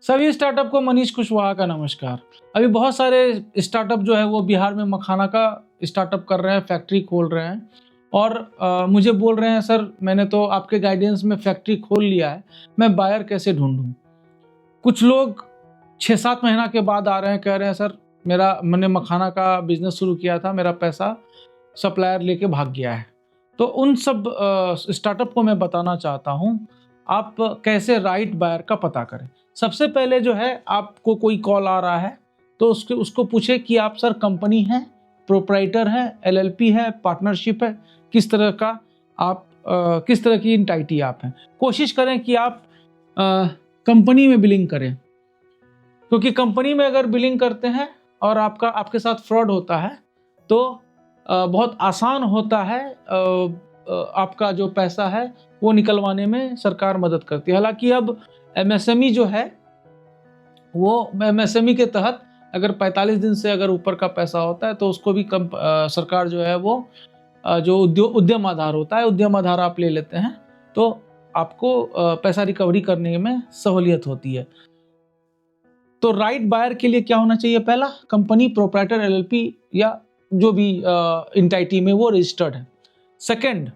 सभी स्टार्टअप को मनीष कुशवाहा का नमस्कार। अभी बहुत सारे स्टार्टअप जो है वो बिहार में मखाना का स्टार्टअप कर रहे हैं, फैक्ट्री खोल रहे हैं और मुझे बोल रहे हैं सर मैंने तो आपके गाइडेंस में फैक्ट्री खोल लिया है, मैं बायर कैसे ढूंढूं। कुछ लोग 6-7 महीना के बाद आ रहे हैं, कह रहे हैं सर मैंने मखाना का बिजनेस शुरू किया था, मेरा पैसा सप्लायर लेके भाग गया है। तो उन सब स्टार्टअप को मैं बताना चाहता हूँ आप कैसे राइट बायर का पता करें। सबसे पहले जो है आपको कोई कॉल आ रहा है तो उसको पूछे कि आप सर कंपनी है, प्रोप्राइटर है, एलएलपी है, पार्टनरशिप है, किस तरह का आप किस तरह की एंटिटी आप हैं। कोशिश करें कि आप कंपनी में बिलिंग करें, क्योंकि कंपनी में अगर बिलिंग करते हैं और आपके साथ फ्रॉड होता है तो बहुत आसान होता है आपका जो पैसा है वो निकलवाने में सरकार मदद करती है। हालांकि अब एमएसएमई जो है वो एमएसएमई के तहत अगर 45 दिन से अगर ऊपर का पैसा होता है तो उसको भी सरकार जो है वो जो उद्यम आधार होता है, उद्यम आधार आप ले लेते हैं तो आपको पैसा रिकवरी करने में सहूलियत होती है। तो राइट बायर के लिए क्या होना चाहिए? पहला, कंपनी, प्रोप्राइटर, एलएलपी या जो भी एंटिटी में वो रजिस्टर्ड है। सेकंड,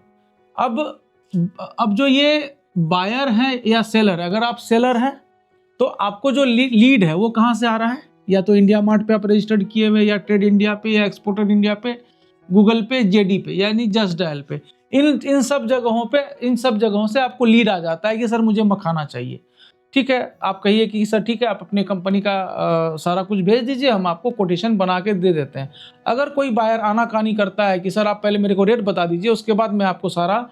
अब जो ये बायर है या सेलर है, अगर आप सेलर हैं तो आपको जो लीड है वो कहाँ से आ रहा है? या तो इंडिया मार्ट पे आप रजिस्टर्ड किए हुए, या ट्रेड इंडिया पे, या एक्सपोर्टर इंडिया पे, गूगल पे, जेडी पे यानी जस्ट डायल पे, इन सब जगहों से आपको लीड आ जाता है कि सर मुझे मखाना चाहिए। ठीक है, आप कहिए कि सर ठीक है आप अपने कंपनी का सारा कुछ भेज दीजिए, हम आपको कोटेशन बना के दे देते हैं। अगर कोई बायर आनाकानी करता है कि सर आप पहले मेरे को रेट बता दीजिए, उसके बाद मैं आपको सारा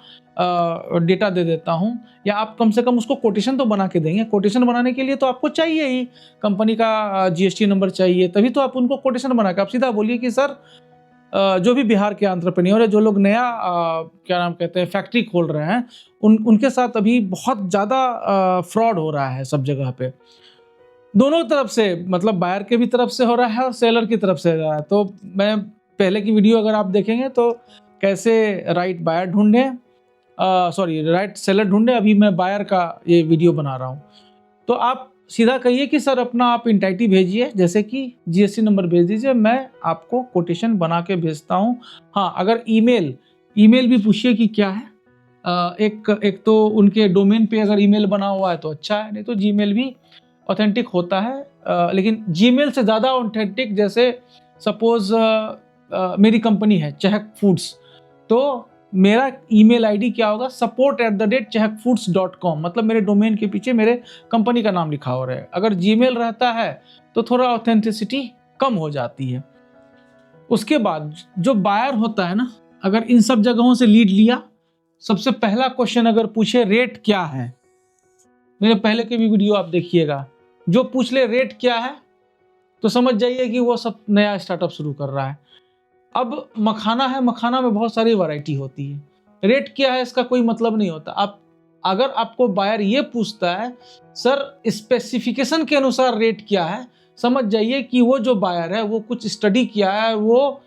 डेटा दे देता हूं, या आप कम से कम उसको कोटेशन तो बना के देंगे। कोटेशन बनाने के लिए तो आपको चाहिए ही कंपनी का जीएसटी नंबर चाहिए, तभी तो आप उनको कोटेशन बना के आप सीधा बोलिए कि सर जो भी बिहार के एंटरप्रेन्योर है, जो लोग नया क्या नाम कहते हैं फैक्ट्री खोल रहे हैं, उनके साथ अभी बहुत ज़्यादा फ्रॉड हो रहा है सब जगह पे, दोनों तरफ से, मतलब बायर के भी तरफ से हो रहा है और सेलर की तरफ से हो रहा है। तो मैं पहले की वीडियो अगर आप देखेंगे तो कैसे राइट बायर ढूंढें, राइट सेलर ढूंढें, अभी मैं बायर का ये वीडियो बना रहा हूँ। तो आप सीधा कहिए कि सर अपना आप एंटिटी भेजिए, जैसे कि जीएसटी नंबर भेज दीजिए, मैं आपको कोटेशन बना के भेजता हूँ। हाँ, अगर ईमेल भी पूछिए कि क्या है। एक तो उनके डोमेन पे अगर ईमेल बना हुआ है तो अच्छा है, नहीं तो जीमेल भी ऑथेंटिक होता है, लेकिन जीमेल से ज़्यादा ऑथेंटिक, जैसे सपोज मेरी कंपनी है चहक फूड्स, तो मेरा ईमेल आईडी क्या होगा? support@chehakfoods.com, मतलब मेरे डोमेन के पीछे मेरे कंपनी का नाम लिखा हो रहा है। अगर जीमेल रहता है तो थोड़ा ऑथेंटिसिटी कम हो जाती है। उसके बाद जो बायर होता है ना, अगर इन सब जगहों से लीड लिया, सबसे पहला क्वेश्चन अगर पूछे रेट क्या है, मेरे पहले के भी वीडियो आप देखिएगा, जो पूछ ले रेट क्या है तो समझ जाइए कि वो सब नया स्टार्टअप शुरू कर रहा है। अब मखाना है, मखाना में बहुत सारी वैरायटी होती है, रेट क्या है इसका कोई मतलब नहीं होता। अगर आपको बायर ये पूछता है सर स्पेसिफिकेशन के अनुसार रेट क्या है, समझ जाइए कि वो जो बायर है वो कुछ स्टडी किया है, वो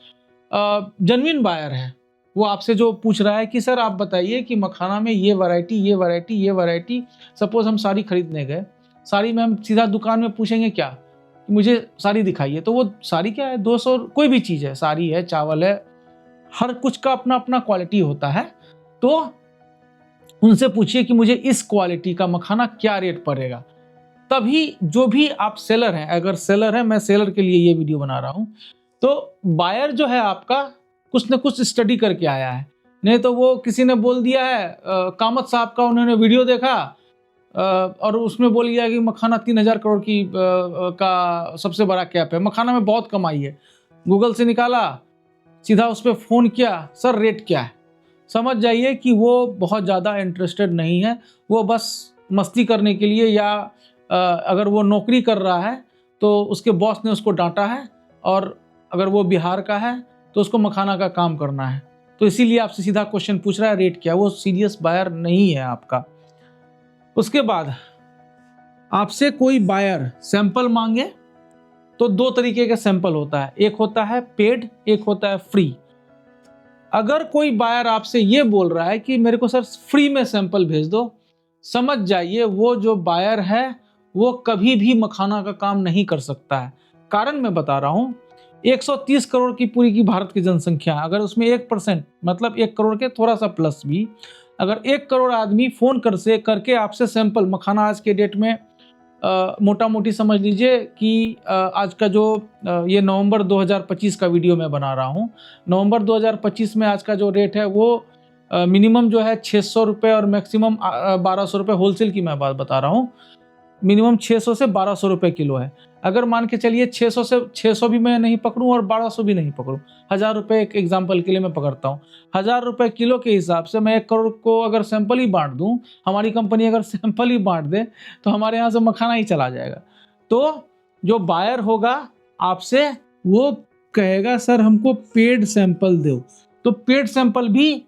जेन्युइन बायर है। वो आपसे जो पूछ रहा है कि सर आप बताइए कि मखाना में ये वैरायटी, सपोज हम साड़ी खरीदने गए, साड़ी में हम सीधा दुकान में पूछेंगे क्या, मुझे साड़ी दिखाइए, तो वो साड़ी क्या है, 200, कोई भी चीज़ है, साड़ी है, चावल है, हर कुछ का अपना अपना क्वालिटी होता है। तो उनसे पूछिए कि मुझे इस क्वालिटी का मखाना क्या रेट पड़ेगा। तभी जो भी आप सेलर हैं, अगर सेलर हैं, मैं सेलर के लिए ये वीडियो बना रहा हूँ, तो बायर जो है आपका कुछ न कुछ स्टडी करके आया है, नहीं तो वो किसी ने बोल दिया है, कामत साहब का उन्होंने वीडियो देखा और उसमें बोल गया कि मखाना 3000 करोड़ की का सबसे बड़ा कैप है, मखाना में बहुत कमाई है। गूगल से निकाला, सीधा उस पर फ़ोन किया, सर रेट क्या है। समझ जाइए कि वो बहुत ज़्यादा इंटरेस्टेड नहीं है, वो बस मस्ती करने के लिए, या अगर वो नौकरी कर रहा है तो उसके बॉस ने उसको डांटा है, और अगर वो बिहार का है तो उसको मखाना का काम करना है, तो इसीलिए आपसे सीधा क्वेश्चन पूछ रहा है रेट क्या। वो सीरियस बायर नहीं है आपका। उसके बाद आपसे कोई बायर सैंपल मांगे तो 2 तरीके का सैंपल होता है, एक होता है पेड, एक होता है फ्री। अगर कोई बायर आपसे ये बोल रहा है कि मेरे को सर फ्री में सैंपल भेज दो, समझ जाइए वो जो बायर है वो कभी भी मखाना का काम नहीं कर सकता है। कारण मैं बता रहा हूँ, 130 करोड़ की पूरी की भारत की जनसंख्या, अगर उसमें 1% मतलब 1 करोड़ के थोड़ा सा प्लस भी, अगर 1 करोड़ आदमी फ़ोन करके आपसे सैंपल मखाना, आज के डेट में मोटा मोटी समझ लीजिए कि आज का जो ये नवंबर 2025 का वीडियो मैं बना रहा हूँ, नवंबर 2025 में आज का जो रेट है वो मिनिमम जो है 600 रुपये और मैक्सिमम 1200 रुपये, होलसेल की मैं बात बता रहा हूँ। मिनिमम 600 से 1200 रुपये किलो है। अगर मान के चलिए 600 भी मैं नहीं पकड़ूँ और 1200 भी नहीं पकड़ूँ, 1000 रुपये एक एग्जाम्पल के लिए मैं पकड़ता हूँ। 1000 रुपये किलो के हिसाब से मैं 1 करोड़ को अगर सैंपल ही बाँट दूँ, हमारी कंपनी अगर सैंपल ही बाँट दे, तो हमारे यहाँ से मखाना ही चला जाएगा। तो जो बायर होगा आपसे, वो कहेगा सर हमको पेड सैंपल दो। तो पेड सैंपल भी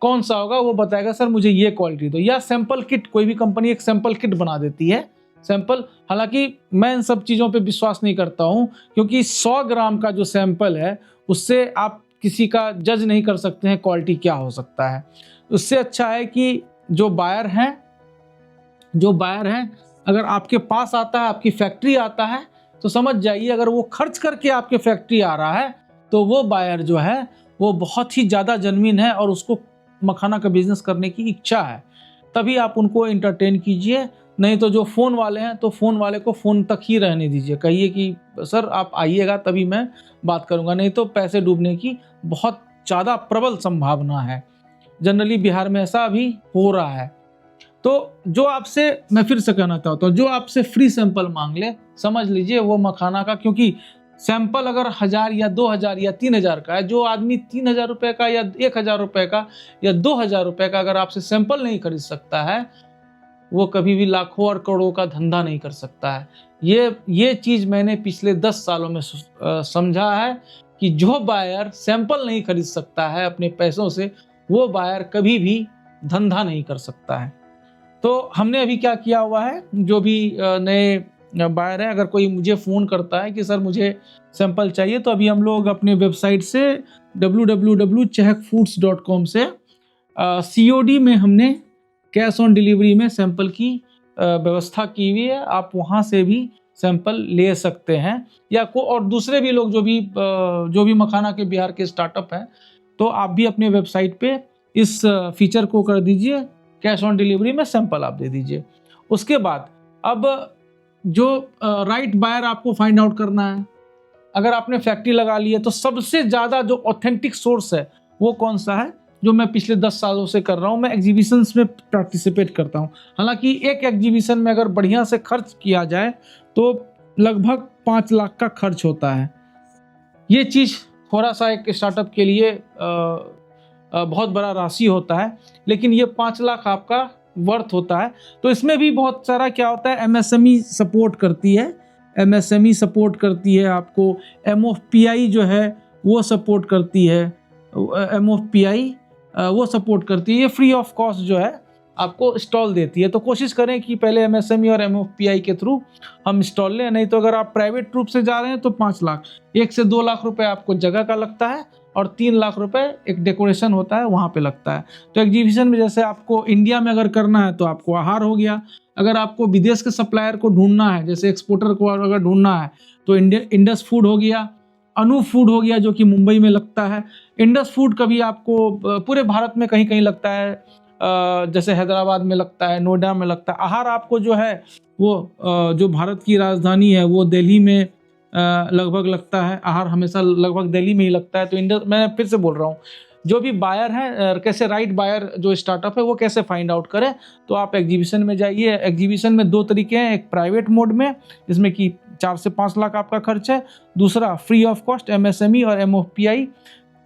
कौन सा होगा, वो बताएगा सर मुझे ये क्वालिटी दो, या सैंपल किट, कोई भी कंपनी एक सैंपल किट बना देती है सैंपल। हालांकि मैं इन सब चीज़ों पे विश्वास नहीं करता हूँ, क्योंकि 100 ग्राम का जो सैंपल है उससे आप किसी का जज नहीं कर सकते हैं क्वालिटी क्या हो सकता है। उससे अच्छा है कि जो बायर हैं अगर आपके पास आता है, आपकी फैक्ट्री आता है, तो समझ जाइए अगर वो खर्च करके आपके फैक्ट्री आ रहा है तो वो बायर जो है वो बहुत ही ज़्यादा जेन्युइन है और उसको मखाना का बिजनेस करने की इच्छा है, तभी आप उनको एंटरटेन कीजिए। नहीं तो जो फ़ोन वाले हैं, तो फ़ोन वाले को फ़ोन तक ही रहने दीजिए, कहिए कि सर आप आइएगा तभी मैं बात करूंगा, नहीं तो पैसे डूबने की बहुत ज़्यादा प्रबल संभावना है। जनरली बिहार में ऐसा अभी हो रहा है। तो जो आपसे, मैं फिर से कहना चाहता हूँ, जो आपसे फ्री सैंपल मांग ले, समझ लीजिए वो मखाना का, क्योंकि सैंपल अगर 1000 या 2000 या 3000 का है, जो आदमी 3000 रुपये का या 1000 रुपये का या 2000 रुपये का अगर आपसे सैंपल नहीं खरीद सकता है, वो कभी भी लाखों और करोड़ों का धंधा नहीं कर सकता है। ये चीज़ मैंने पिछले 10 सालों में समझा है कि जो बायर सैंपल नहीं खरीद सकता है अपने पैसों से, वो बायर कभी भी धंधा नहीं कर सकता है। तो हमने अभी क्या किया हुआ है, जो भी नए बायर है, अगर कोई मुझे फ़ोन करता है कि सर मुझे सैंपल चाहिए, तो अभी हम लोग अपने वेबसाइट से www.chehkfoods.com से COD में हमने कैश ऑन डिलीवरी में सैंपल की व्यवस्था की हुई है। आप वहाँ से भी सैंपल ले सकते हैं, या और दूसरे भी लोग जो भी मखाना के बिहार के स्टार्टअप हैं, तो आप भी अपने वेबसाइट पे इस फीचर को कर दीजिए, कैश ऑन डिलीवरी में सैंपल आप दे दीजिए। उसके बाद अब जो राइट बायर आपको फाइंड आउट करना है, अगर आपने फैक्ट्री लगा ली है तो सबसे ज़्यादा जो ऑथेंटिक सोर्स है वो कौन सा है, जो मैं पिछले 10 सालों से कर रहा हूँ। मैं एग्जीबिशंस में पार्टिसिपेट करता हूँ। हालांकि एक एग्जीबिशन में अगर बढ़िया से खर्च किया जाए तो लगभग 5 लाख का खर्च होता है। ये चीज़ थोड़ा सा एक स्टार्टअप के लिए बहुत बड़ा राशि होता है, लेकिन ये 5 लाख आपका वर्थ होता है। तो इसमें भी बहुत सारा क्या होता है, MSME सपोर्ट करती है, MSME सपोर्ट करती है आपको, MOFPI जो है वो सपोर्ट करती है, MOFPI वो सपोर्ट करती है। ये फ्री ऑफ कॉस्ट जो है आपको स्टॉल देती है। तो कोशिश करें कि पहले MSME और MOFPI के थ्रू हम स्टॉल लें, नहीं तो अगर आप प्राइवेट रूप से जा रहे हैं तो 5 लाख, 1 से 2 लाख रुपए आपको जगह का लगता है और 3 लाख रुपए एक डेकोरेशन होता है वहाँ पे लगता है। तो एग्जीबिशन में जैसे आपको इंडिया में अगर करना है तो आपको आहार हो गया, अगर आपको विदेश के सप्लायर को ढूंढना है, जैसे एक्सपोर्टर को अगर ढूंढना है, तो इंडस फूड हो गया, अनु फूड हो गया जो कि मुंबई में लगता है। इंडस फूड कभी आपको पूरे भारत में कहीं कहीं लगता है, जैसे हैदराबाद में लगता है, नोएडा में लगता है। आहार आपको जो है वो जो भारत की राजधानी है वो दिल्ली में लगभग लगता है। आहार हमेशा लगभग दिल्ली में ही लगता है। तो इंडस, मैं फिर से बोल रहा हूँ, जो भी बायर हैं, कैसे राइट बायर जो स्टार्टअप है वो कैसे फाइंड आउट करें, तो आप एग्जीबिशन में जाइए। एग्जीबिशन में 2 तरीके हैं, एक प्राइवेट मोड में जिसमें कि 4 से 5 लाख आपका खर्च है, दूसरा फ्री ऑफ कॉस्ट MSME और MOFPI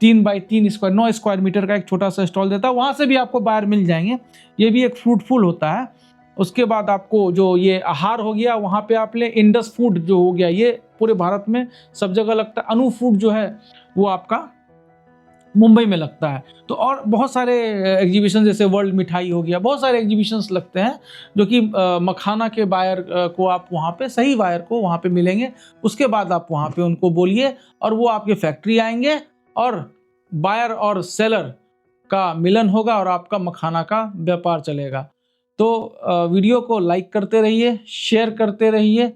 3 by 3 square 9 square metre का एक छोटा सा स्टॉल देता है, वहाँ से भी आपको बायर मिल जाएंगे। ये भी एक फ्रूटफुल होता है। उसके बाद आपको जो ये आहार हो गया वहाँ पे आप ले, इंडस फूड जो हो गया ये पूरे भारत में सब जगह लगता है। अनु फूड जो है वो आपका मुंबई में लगता है। तो और बहुत सारे एग्जीबिशन, जैसे वर्ल्ड मिठाई हो गया, बहुत सारे एग्जीबिशंस लगते हैं जो कि मखाना के बायर को आप वहाँ पे, सही बायर को वहाँ पे मिलेंगे। उसके बाद आप वहाँ पे उनको बोलिए और वो आपके फैक्ट्री आएंगे और बायर और सेलर का मिलन होगा और आपका मखाना का व्यापार चलेगा। तो वीडियो को लाइक करते रहिए, शेयर करते रहिए